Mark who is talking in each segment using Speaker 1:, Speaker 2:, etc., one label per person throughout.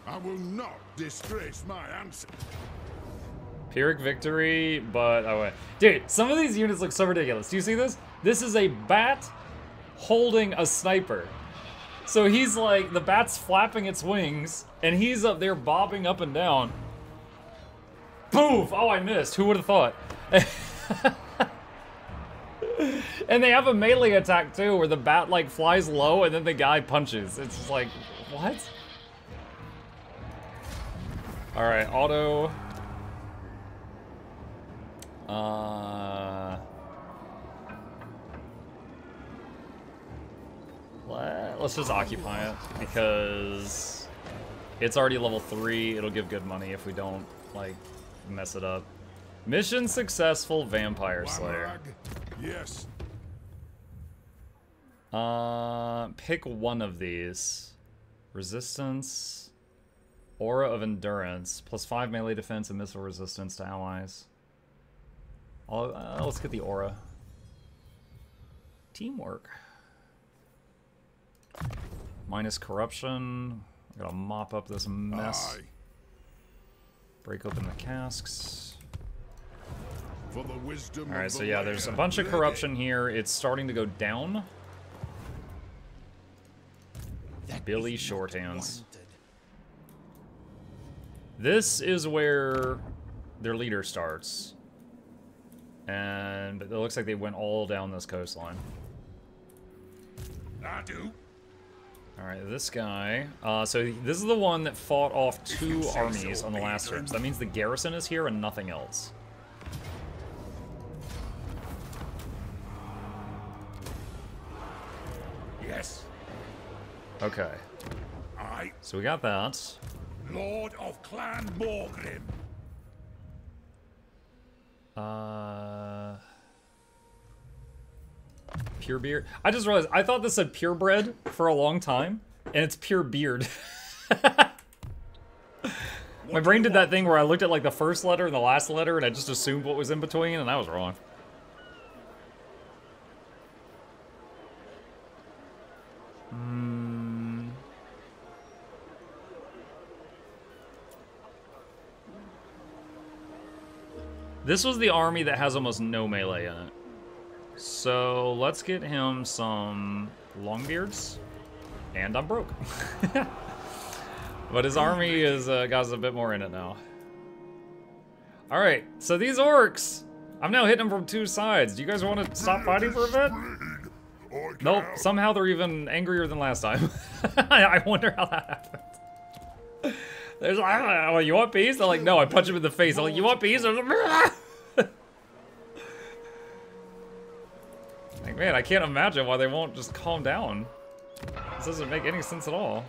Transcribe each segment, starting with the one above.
Speaker 1: I will not disgrace my answer.
Speaker 2: Pyrrhic victory, but oh wait. Dude, some of these units look so ridiculous. Do you see this? This is a bat holding a sniper. So he's like, the bat's flapping its wings, and he's up there bobbing up and down. Poof! Oh, I missed. Who would have thought? And they have a melee attack too, where the bat like flies low and then the guy punches. It's just like, what? Alright, auto. Let's just occupy it, because it's already level 3. It'll give good money if we don't, like, mess it up. Mission successful, Vampire Slayer.
Speaker 1: Yes.
Speaker 2: Pick one of these. Resistance. Aura of Endurance. +5 melee defense and missile resistance to allies. Let's get the aura. Teamwork. Minus corruption. I gotta mop up this mess. Break open the casks.
Speaker 1: For the wisdom.
Speaker 2: Alright, so yeah, there's a bunch of corruption here. It's starting to go down. Billy Shorthands. This is where their leader starts. And it looks like they went all down this coastline.
Speaker 1: I do.
Speaker 2: Alright, this guy. So this is the one that fought off 2 armies on the last turn. So that means the garrison is here and nothing else.
Speaker 1: Yes.
Speaker 2: Okay. So we got that.
Speaker 1: Lord of Clan Morgrim.
Speaker 2: Pure beard. I just realized I thought this said purebred for a long time, and it's pure beard. My brain did that thing where I looked at like the first letter and the last letter, and I just assumed what was in between, and I was wrong. This was the army that has almost no melee in it. So let's get him some longbeards. And I'm broke. But his army is got a bit more in it now. Alright, so these orcs, I'm now hitting them from 2 sides. Do you guys want to stop fighting for a bit? Nope, somehow they're even angrier than last time. I wonder how that happened. There's like, oh, you want peace? They're like, no, I punch him in the face. I'm like, you want peace? Like, man, I can't imagine why they won't just calm down. This doesn't make any sense at all.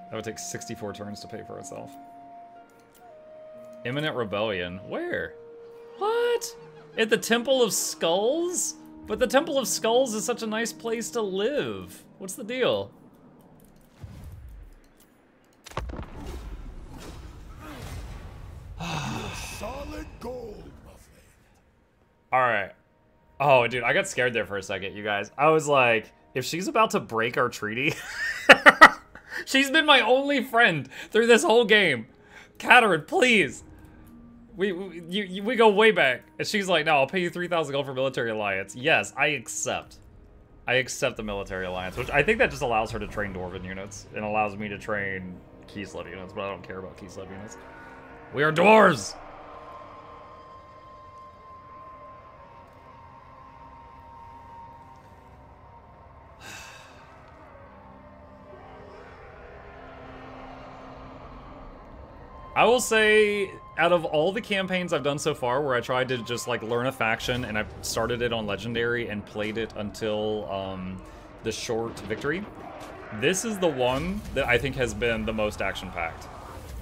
Speaker 2: That would take 64 turns to pay for itself. Imminent rebellion. Where? What? At the Temple of Skulls? But the Temple of Skulls is such a nice place to live. What's the deal?
Speaker 1: Solid gold, my friend.
Speaker 2: Alright. Oh, dude, I got scared there for a second, you guys. I was like, if she's about to break our treaty... She's been my only friend through this whole game. Katerin, please. We go way back. And she's like, no, I'll pay you 3,000 gold for military alliance. Yes, I accept. I accept the military alliance, which I think that just allows her to train Dwarven units and allows me to train Kislev units, but I don't care about Kislev units. We are dwarves! I will say, out of all the campaigns I've done so far where I tried to just like learn a faction and I started it on Legendary and played it until the short victory, this is the one that I think has been the most action-packed.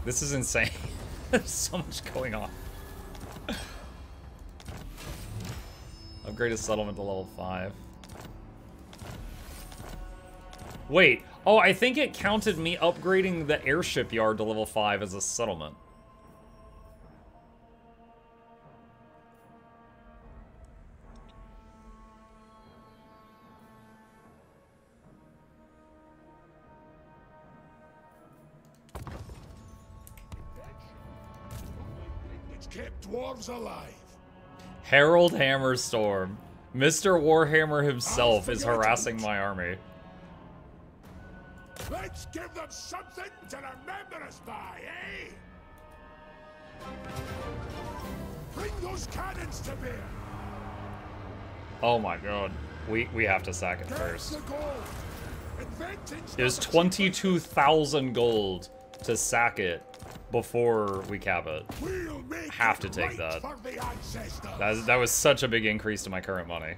Speaker 2: This is insane. There's so much going on. Upgrade his settlement to level 5. Wait. Oh, I think it counted me upgrading the airship yard to level 5 as a settlement.
Speaker 1: kept dwarves alive.
Speaker 2: Harold Hammerstorm. Mr. Warhammer himself is harassing my army.
Speaker 1: Let's give them something to remember us by, eh? Bring those cannons to bear.
Speaker 2: Oh my god. We have to sack it first.
Speaker 1: The gold. Inventing's
Speaker 2: It was
Speaker 1: not a
Speaker 2: 22,000 gold to sack it before we cap it.
Speaker 1: We'll make
Speaker 2: Have
Speaker 1: it
Speaker 2: to take
Speaker 1: right
Speaker 2: that.
Speaker 1: for the ancestors.
Speaker 2: That was such a big increase to my current money.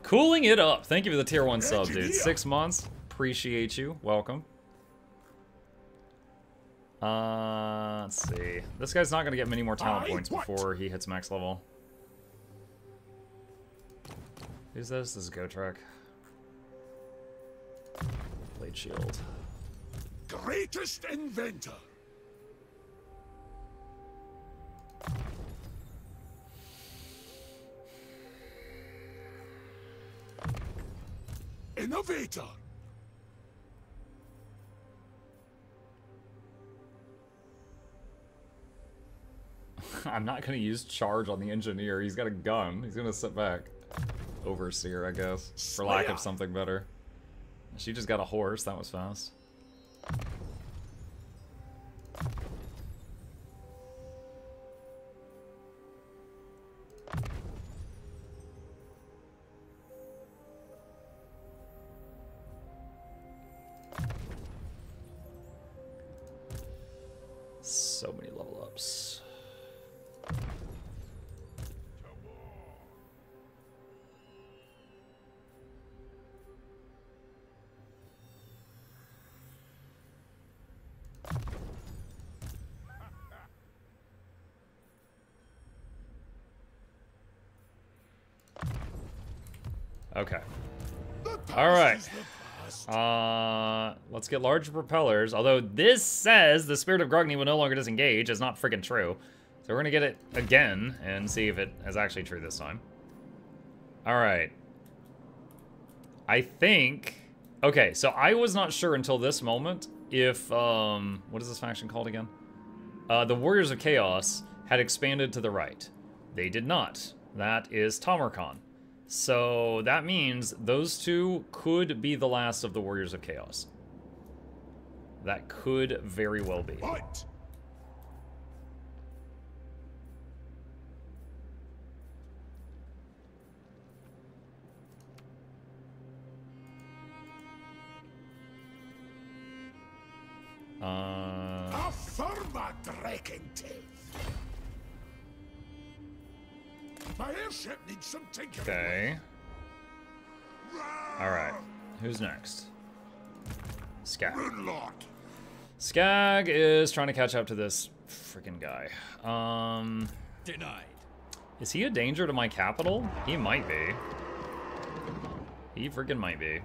Speaker 2: Cooling it up. Thank you for the tier 1 sub, dude. 6 months. Appreciate you. Welcome. Let's see. This guy's not going to get many more talent points before he hits max level. Who's this? This is Gotrek. Blade shield.
Speaker 1: Greatest inventor. Innovator.
Speaker 2: I'm not going to use charge on the engineer. He's got a gun. He's going to sit back. Overseer, I guess. For lack of something better. She just got a horse. That was fast. So many level ups. Okay. All right. Let's get larger propellers. Although this says the Spirit of Grogny will no longer disengage. It's not freaking true. So we're gonna get it again and see if it is actually true this time. All right. I think. Okay, so I was not sure until this moment if what is this faction called again? The Warriors of Chaos had expanded to the right. They did not. That is Tamarkon. So that means those two could be the last of the Warriors of Chaos. That could very well be.
Speaker 1: What? My airship needs some tinkering.
Speaker 2: Okay. Alright. Who's next? Skag. Skag is trying to catch up to this freaking guy.
Speaker 1: Denied.
Speaker 2: Is he a danger to my capital? He might be. He freaking might be.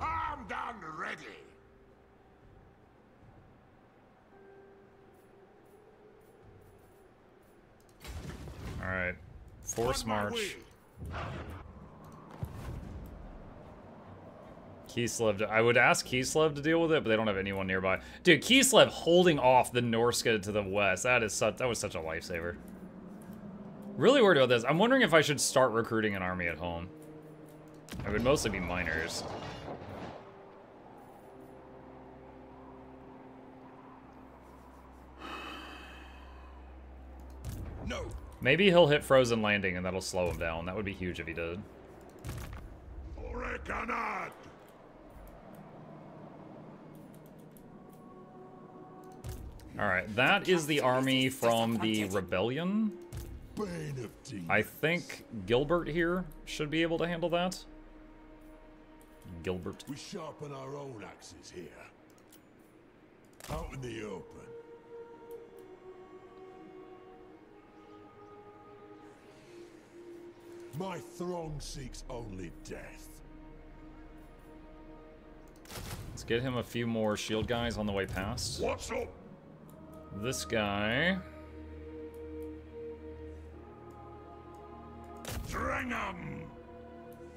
Speaker 1: I'm done ready.
Speaker 2: Alright. Force march. Kislev. I would ask Kislev to deal with it, but they don't have anyone nearby. Dude, Kislev holding off the Norska to the west. That was such a lifesaver. Really worried about this. I'm wondering if I should start recruiting an army at home. It would mostly be miners.
Speaker 1: No.
Speaker 2: Maybe he'll hit Frozen Landing and that'll slow him down. That would be huge if he did. Alright, that is the army from the Rebellion. I think Gilbert here should be able to handle that. Gilbert.
Speaker 1: We sharpen our own axes here. Out in the open. My throng seeks only death.
Speaker 2: Let's get him a few more shield guys on the way past.
Speaker 1: What's up?
Speaker 2: This guy.
Speaker 1: String 'em.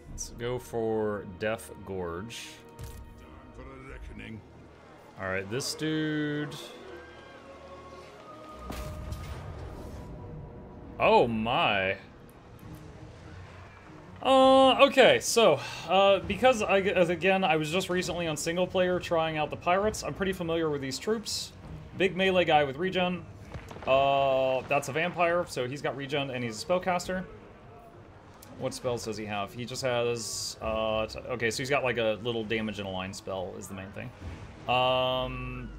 Speaker 2: Let's go for Death Gorge.
Speaker 1: Time for a
Speaker 2: Alright, this dude... Oh my. Okay, so, because again, I was just recently on single player trying out the pirates, I'm pretty familiar with these troops. Big melee guy with regen. That's a vampire, so he's got regen and he's a spellcaster. What spells does he have? He just has, okay, so he's got like a little damage and align spell is the main thing.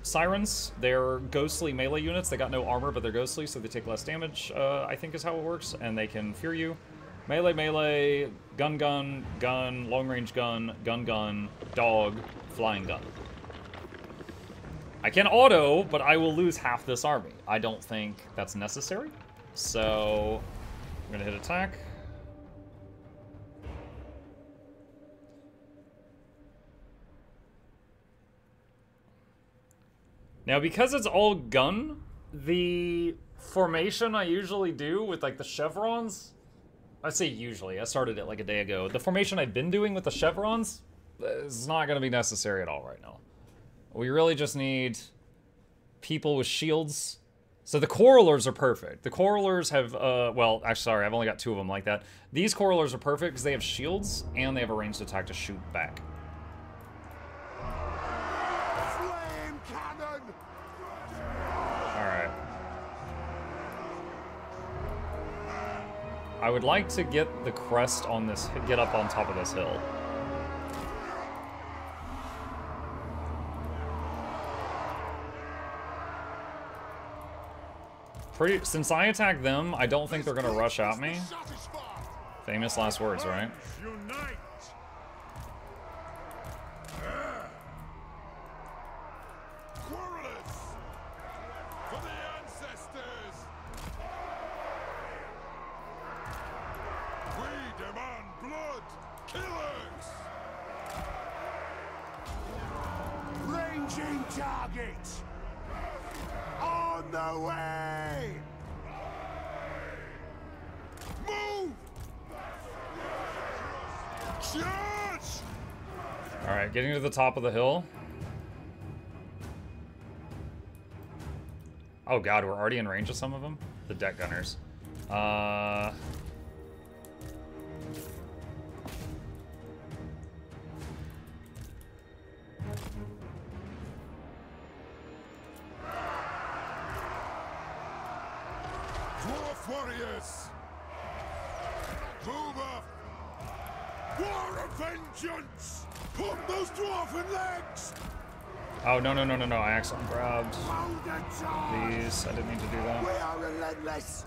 Speaker 2: Sirens, they're ghostly melee units. They got no armor, but they're ghostly, so they take less damage, I think is how it works, and they can fear you. Melee, melee, gun, gun, gun, long range gun, gun, gun, dog, flying gun. I can auto, but I will lose half this army. I don't think that's necessary, so I'm gonna hit attack. Now, because it's all gun, the formation I usually do with, like, the chevrons... I say usually, I started it like a day ago. The formation I've been doing with the chevrons is not going to be necessary at all right now. We really just need people with shields. So the Corralers are perfect. The Corralers have, well, actually, sorry, I've only got 2 of them like that. These Corralers are perfect because they have shields and they have a ranged attack to shoot back. Alright. I would like to get the crest on this, get up on top of this hill. Since I attack them, I don't think they're gonna rush at me. Famous last words, right?
Speaker 1: Target! On the way! Move! Charge!
Speaker 2: Alright, getting to the top of the hill. Oh god, we're already in range of some of them? The deck gunners.
Speaker 1: Warriors! Move up! War of vengeance! Pump those dwarven legs!
Speaker 2: Oh, no, no, no, no, no. I accidentally grabbed these. I didn't mean to do that.
Speaker 1: We are relentless!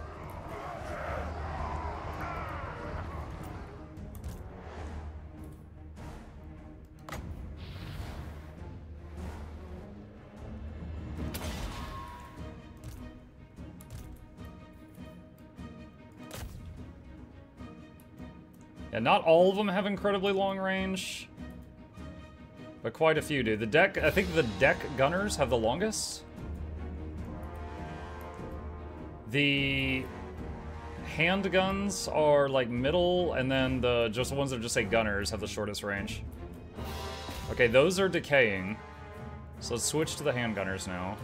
Speaker 2: Yeah, not all of them have incredibly long range, but quite a few do. The deck, I think the deck gunners have the longest. The handguns are like middle, and then the ones that just say gunners have the shortest range. Okay, those are decaying. So let's switch to the handgunners now.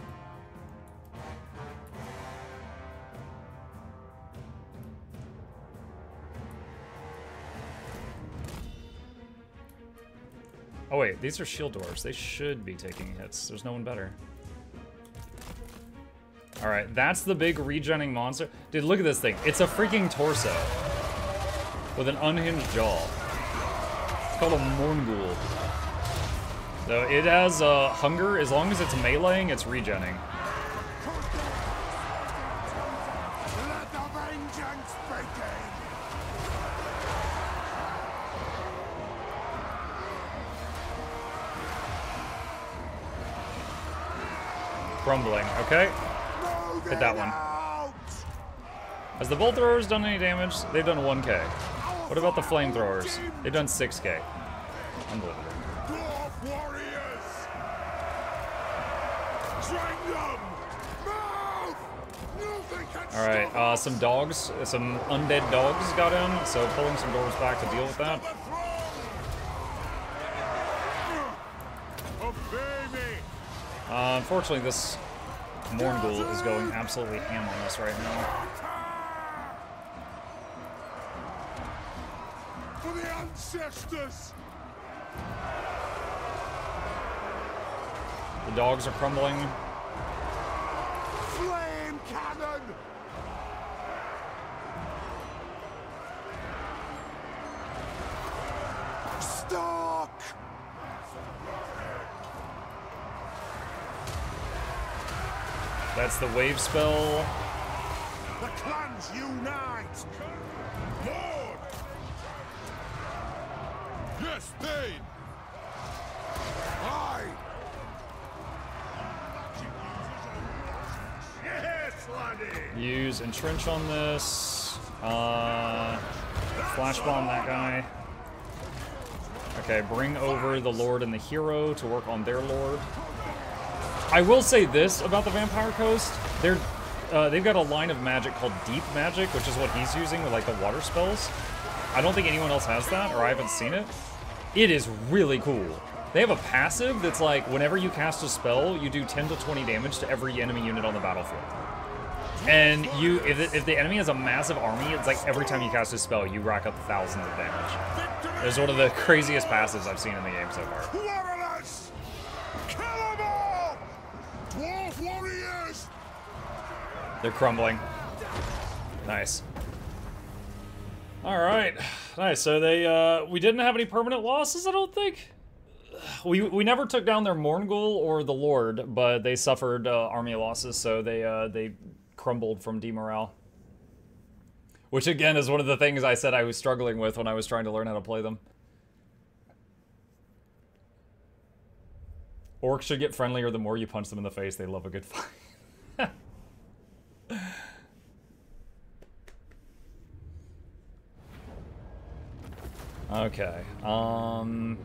Speaker 2: Oh wait, these are shield doors. They should be taking hits. There's no one better. Alright, that's the big regenning monster. Dude, look at this thing. It's a freaking torso. With an unhinged jaw. It's called a Morngul. So it has hunger. As long as it's meleeing, it's regenning.
Speaker 1: Let the vengeance begin!
Speaker 2: Crumbling, okay. Hit that one. Has the bolt throwers done any damage? They've done 1k. What about the flamethrowers? They've done 6k. Unbelievable. Alright, some dogs, some undead dogs got in, so pulling some doors back to deal with that. Unfortunately, this Morngul is going absolutely ham on us right now.
Speaker 1: For the ancestors!
Speaker 2: The dogs are crumbling.
Speaker 1: Flame cannon! Stock!
Speaker 2: That's the wave spell.
Speaker 1: The clans unite! Lord! Yes, Thane! Aye! Yes, laddie!
Speaker 2: Use entrench on this. Flash bomb that guy. Okay, bring over the Lord and the Hero to work on their Lord. I will say this about the Vampire Coast. They've got a line of magic called Deep Magic, which is what he's using with, like, the water spells. I don't think anyone else has that, or I haven't seen it. It is really cool. They have a passive that's like, whenever you cast a spell, you do 10 to 20 damage to every enemy unit on the battlefield. And if the enemy has a massive army, it's like every time you cast a spell, you rack up thousands of damage. It's one of the craziest passives I've seen in the game so far.
Speaker 1: Warriors! Kill them all! Dwarf warriors!
Speaker 2: They're crumbling. Nice. All right, nice. So we didn't have any permanent losses, I don't think. We never took down their Morngul or the Lord, but they suffered army losses, so they crumbled from demorale. Which again is one of the things I said I was struggling with when I was trying to learn how to play them. Orcs should get friendlier the more you punch them in the face. They love a good fight. Okay. I'm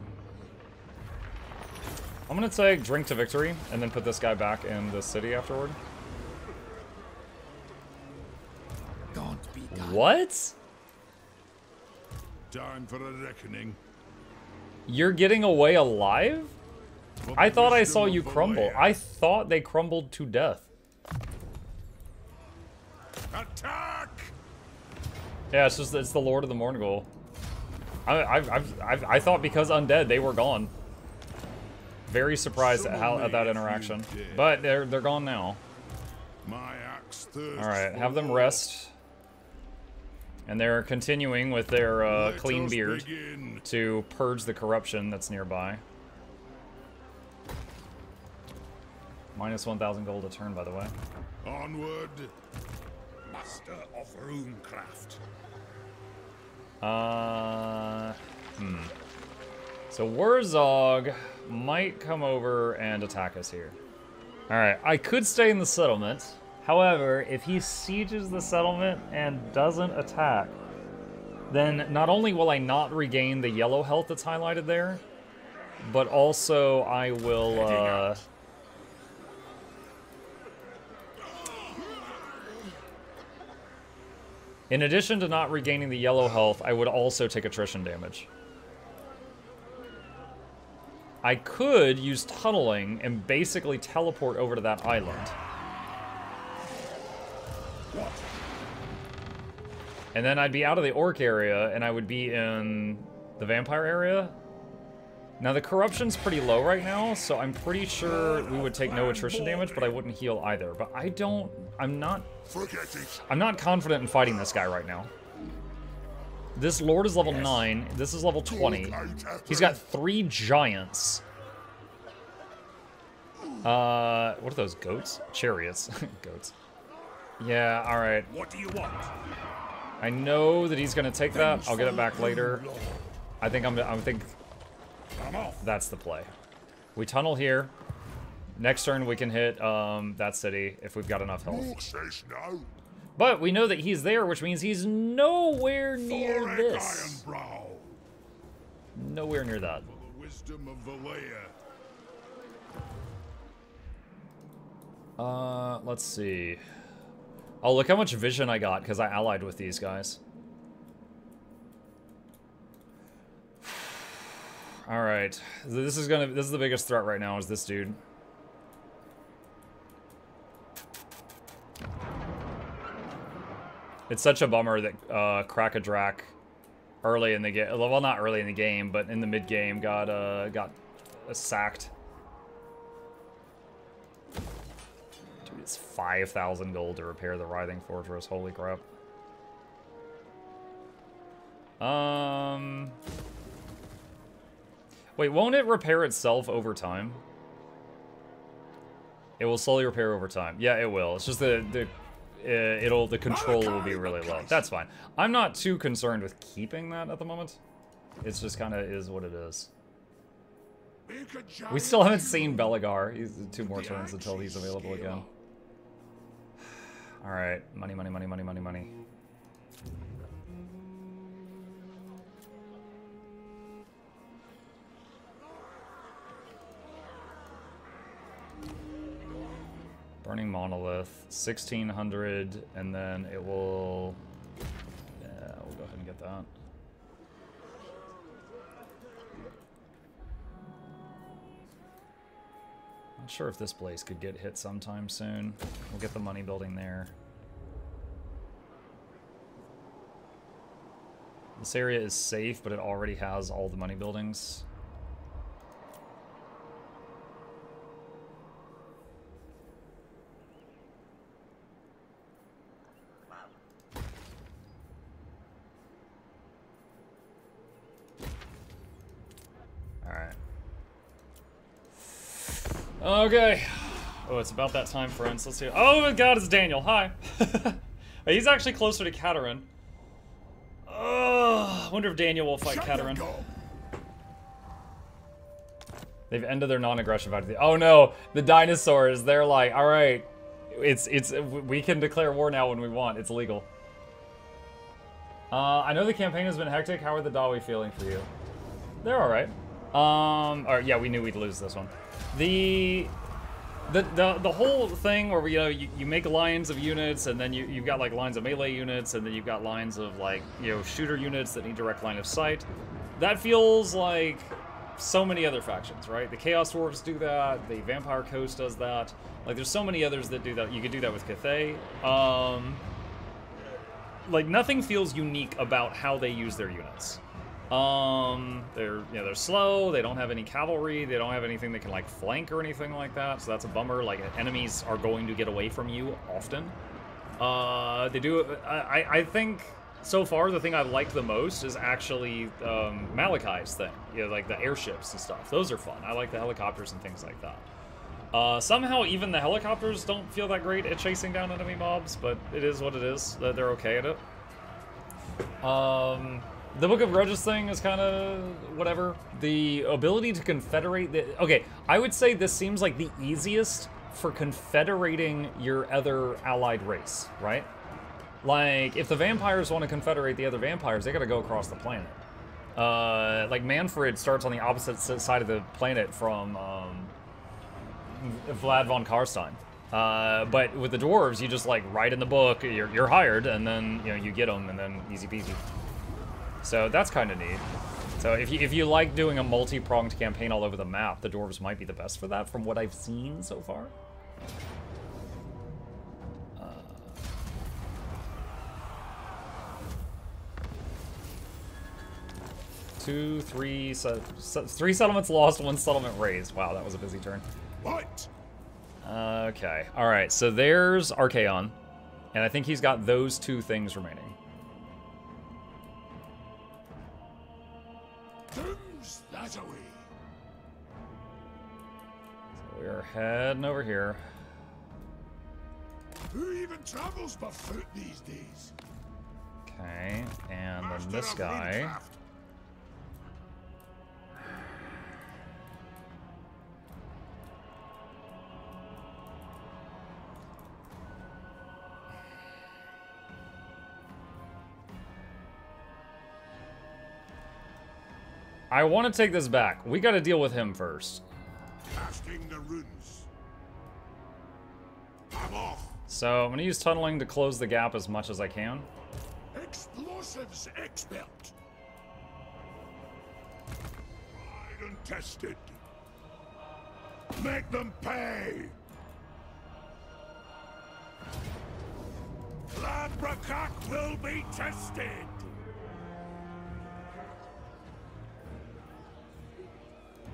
Speaker 2: gonna take Drink to Victory and then put this guy back in the city afterward.
Speaker 1: Don't be done.
Speaker 2: What?
Speaker 1: Time for a reckoning.
Speaker 2: You're getting away alive? I thought I saw you crumble. I thought they crumbled to death.
Speaker 1: Attack!
Speaker 2: Yeah, it's the Lord of the Morngul. I thought because undead they were gone. Very surprised at that interaction, but they're gone now.
Speaker 1: My axe thirsts.
Speaker 2: All right, have them rest, and they're continuing with their clean beard to purge the corruption that's nearby. Minus 1,000 gold a turn, by the way.
Speaker 1: Onward, master of runecraft.
Speaker 2: So Wurzog might come over and attack us here. Alright, I could stay in the settlement. However, if he sieges the settlement and doesn't attack, then not only will I not regain the yellow health that's highlighted there, but also I will, in addition to not regaining the yellow health, I would also take attrition damage. I could use tunneling and basically teleport over to that island. And then I'd be out of the orc area and I would be in the vampire area. Now the corruption's pretty low right now, so I'm pretty sure we would take no attrition damage, but I wouldn't heal either. But I'm not confident in fighting this guy right now. This Lord is level 9, this is level 20. He's got 3 giants. What are those, goats? Chariots. Goats. Yeah, alright.
Speaker 1: What do you want?
Speaker 2: I know that he's gonna take that. I'll get it back later. I think that's the play. We tunnel here. Next turn we can hit that city if we've got enough health. But we know that he's there, which means he's nowhere near this. Nowhere near that. Let's see. Oh, look how much vision I got because I allied with these guys. All right, this is the biggest threat right now is this dude. It's such a bummer that Crack-a-Drac early in the game, well, not early in the game, but in the mid game got sacked. Dude, it's 5,000 gold to repair the Writhing Fortress. Holy crap. Wait, won't it repair itself over time? It will slowly repair over time. Yeah, it will. It's just the control will be really low. That's fine. I'm not too concerned with keeping that at the moment. It's just kind of is what it is. We still haven't seen Belagar. He's 2 more turns until he's available again. All right, money, money, money, money, money, money. Burning Monolith, 1,600, and then it will... Yeah, we'll go ahead and get that. Not sure if this place could get hit sometime soon. We'll get the money building there. This area is safe, but it already has all the money buildings. Okay. Oh, it's about that time, friends. Let's see. Oh my god, it's Daniel. Hi. He's actually closer to Katerin. I wonder if Daniel will fight Katerin. They've ended their non-aggression fight. Oh no, the dinosaurs. They're like, all right, we can declare war now when we want. It's legal. I know the campaign has been hectic. How are the Dawi feeling for you? They're all right. Yeah, we knew we'd lose this one. The whole thing where you make lines of units, and then you've got like lines of melee units, and then you've got lines of like shooter units that need direct line of sight. That feels like so many other factions, right? The Chaos Dwarves do that. The Vampire Coast does that. Like there's so many others that do that. You could do that with Cathay. Like nothing feels unique about how they use their units. They're slow, they don't have any cavalry, they don't have anything that can like flank or anything like that, so that's a bummer. Like enemies are going to get away from you often. They do, I think so far the thing I've liked the most is actually Malakai's thing. Like the airships and stuff. Those are fun. I like the helicopters and things like that. Somehow even the helicopters don't feel that great at chasing down enemy mobs, but it is what it is. They're okay at it. The Book of Grudges thing is kind of whatever. The ability to confederate... Okay, I would say this seems like the easiest for confederating your other allied race, right? Like, if the vampires want to confederate the other vampires, they gotta go across the planet. Like, Manfred starts on the opposite side of the planet from Vlad von Karstein. But with the dwarves, you just, like, write in the book, you're hired, and then, you get them, and then easy peasy. So that's kind of neat. So if you like doing a multi-pronged campaign all over the map, the dwarves might be the best for that from what I've seen so far. 2, 3, 3 settlements lost, 1 settlement raised. Wow, that was a busy turn.
Speaker 1: What?
Speaker 2: Okay, all right. So there's Archaon, and I think he's got those 2 things remaining.
Speaker 1: That away.
Speaker 2: So we're heading over here.
Speaker 1: Who even travels by foot these days?
Speaker 2: Okay, and then this guy. I want to take this back. We got to deal with him first.
Speaker 1: Casting the runes. I'm off.
Speaker 2: So I'm going to use tunneling to close the gap as much as I can.
Speaker 1: Explosives expert. Tried and tested. Make them pay. Blood Brakak will be tested.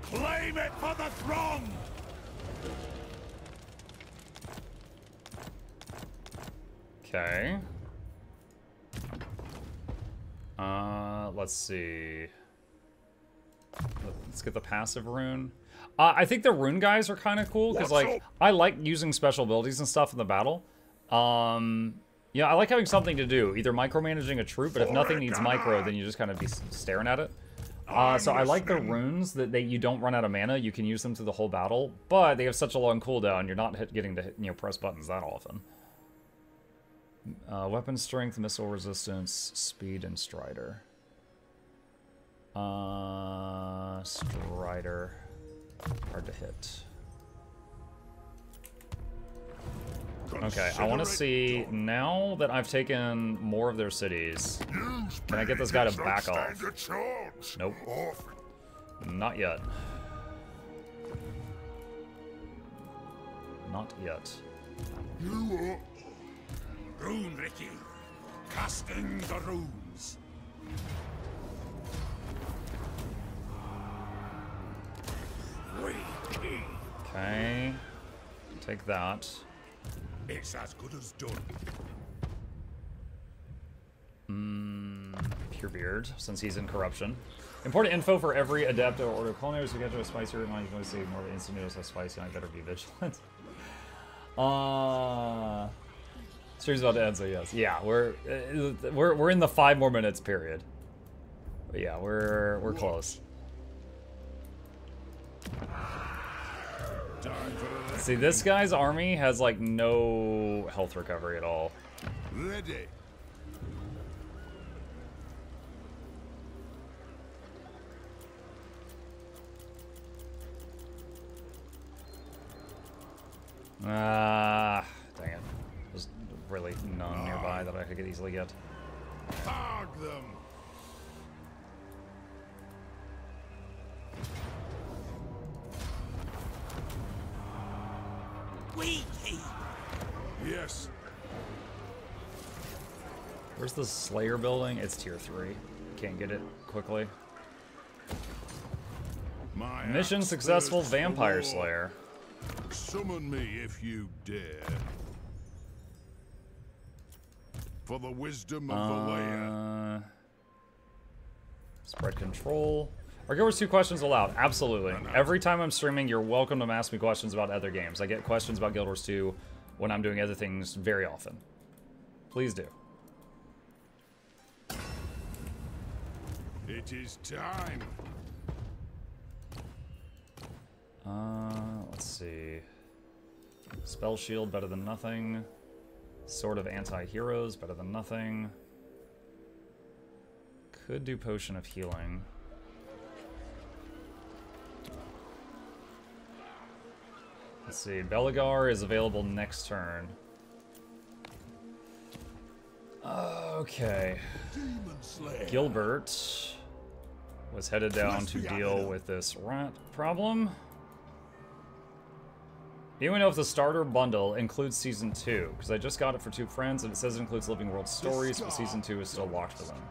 Speaker 1: Claim it for the throng.
Speaker 2: Okay. Let's see. Let's get the passive rune. I think the rune guys are kind of cool because, like, I like using special abilities and stuff in the battle. Yeah, I like having something to do, either micromanaging a troop, but if nothing needs micro, then you just kind of be staring at it. So I like the runes that you don't run out of mana. You can use them through the whole battle, but they have such a long cooldown. You're not getting to press buttons that often. Weapon strength, missile resistance, speed, and strider. Strider. Hard to hit. Okay, I want to see, now that I've taken more of their cities, can I get this guy to back off? Nope. Not yet. Not yet.
Speaker 1: Rune Ricky, casting the runes.
Speaker 2: Okay. Take that.
Speaker 1: It's as good as done.
Speaker 2: Purebeard, since he's in corruption. Important info for every adept or order of culinaries who get to a spicier remind you can always see more of instant noodles how spicy, and I better be vigilant. Stream's about to end, so yes. Yeah, we're in the 5 more minutes period. But yeah, we're close. See, this guy's army has like no health recovery at all.
Speaker 1: Ready.
Speaker 2: Dang it. There's really none nearby that I could easily get.
Speaker 1: Tag them. Yes.
Speaker 2: Where's the Slayer building? It's tier 3. Can't get it quickly. Mission successful, Vampire Slayer.
Speaker 1: Summon me if you dare. For the wisdom of the layer.
Speaker 2: Spread control. Are Guild Wars 2 questions allowed? Absolutely. Every time I'm streaming, you're welcome to ask me questions about other games. I get questions about Guild Wars 2 when I'm doing other things very often. Please do.
Speaker 1: It is time.
Speaker 2: Let's see. Spell shield, better than nothing. Sword of anti-heroes, better than nothing. Could do potion of healing. Let's see. Belagar is available next turn. Okay. Gilbert was headed down to deal with this rat problem. Do you know if the starter bundle includes Season 2? Because I just got it for 2 friends, and it says it includes Living World Stories, but Season 2 is still locked for them.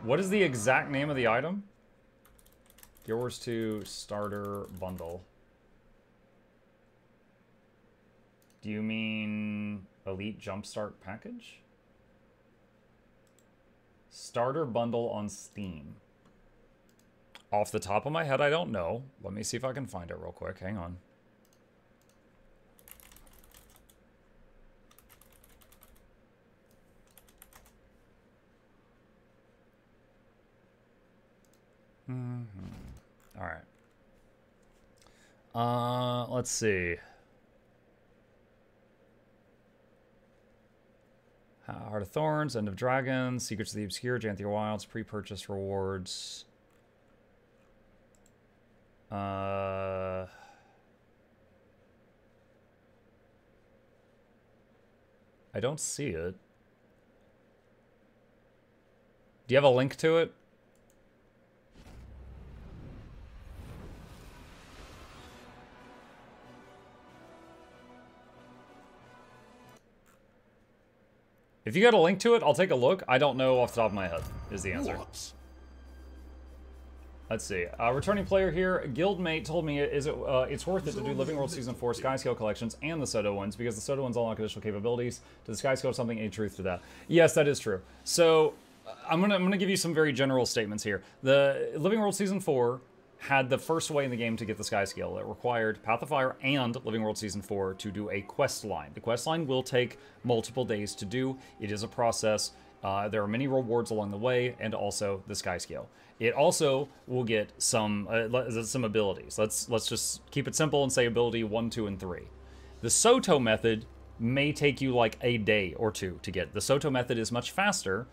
Speaker 2: What is the exact name of the item? Guild Wars 2 Starter Bundle. Do you mean Elite Jumpstart Package? Starter Bundle on Steam. Off the top of my head, I don't know. Let me see if I can find it real quick. Hang on. All right. Let's see. Heart of Thorns, End of Dragons, Secrets of the Obscure, Janthia Wilds, pre-purchase rewards. I don't see it. Do you have a link to it? If you got a link to it, I'll take a look. I don't know off the top of my head, is the answer.
Speaker 1: What?
Speaker 2: Let's see. Returning player here, Guildmate told me it's worth it to do Living World Season 4 Skyscale collections and the Soto ones, because the Soto ones unlock additional capabilities. Does the Skyscale have something, any truth to that? Yes, that is true. So, I'm gonna give you some very general statements here. The Living World Season 4 had the first way in the game to get the Skyscale. It required Path of Fire and Living World Season 4 to do a quest line. The quest line will take multiple days to do. It is a process. There are many rewards along the way, and also the Skyscale. It also will get some abilities. Let's just keep it simple and say ability 1, 2, and 3. The Soto method may take you like a day or two to get. The Soto method is much faster,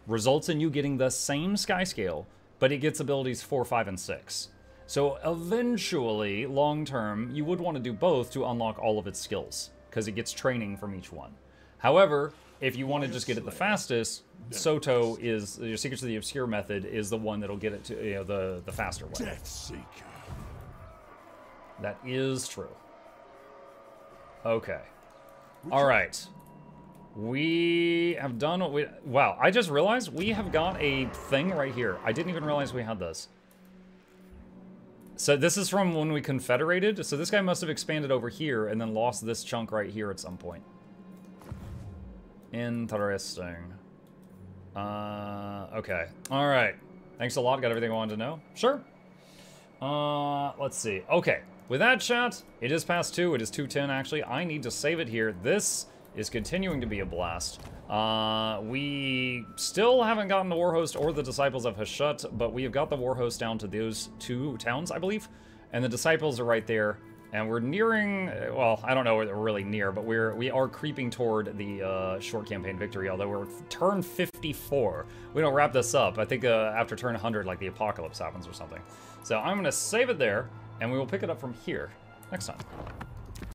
Speaker 2: results in you getting the same Skyscale, but it gets abilities 4, 5, and 6. So eventually, long term, you would want to do both to unlock all of its skills, because it gets training from each one. However, if you want to just get it the fastest, Soto is, your Secrets of the Obscure method is the one that'll get it to, you know, the faster way.
Speaker 1: Death Seeker.
Speaker 2: That is true. Okay. All right. We have done what we... Wow, I just realized we have got a thing right here. I didn't even realize we had this. So this is from when we confederated. So this guy must have expanded over here and then lost this chunk right here at some point. Interesting. Okay. All right. Thanks a lot. Got everything I wanted to know? Sure. Let's see. Okay. With that, chat, it is past 2. It is 2:10, actually. I need to save it here. This is continuing to be a blast. We still haven't gotten the Warhost or the Disciples of Hashut, but we have got the Warhost down to those 2 towns, I believe. And the Disciples are right there. And we're nearing, well, I don't know where we're really near, but we are creeping toward the short campaign victory, although we're turn 54. We don't wrap this up. I think after turn 100, like the apocalypse happens or something. So I'm going to save it there, and we will pick it up from here next time.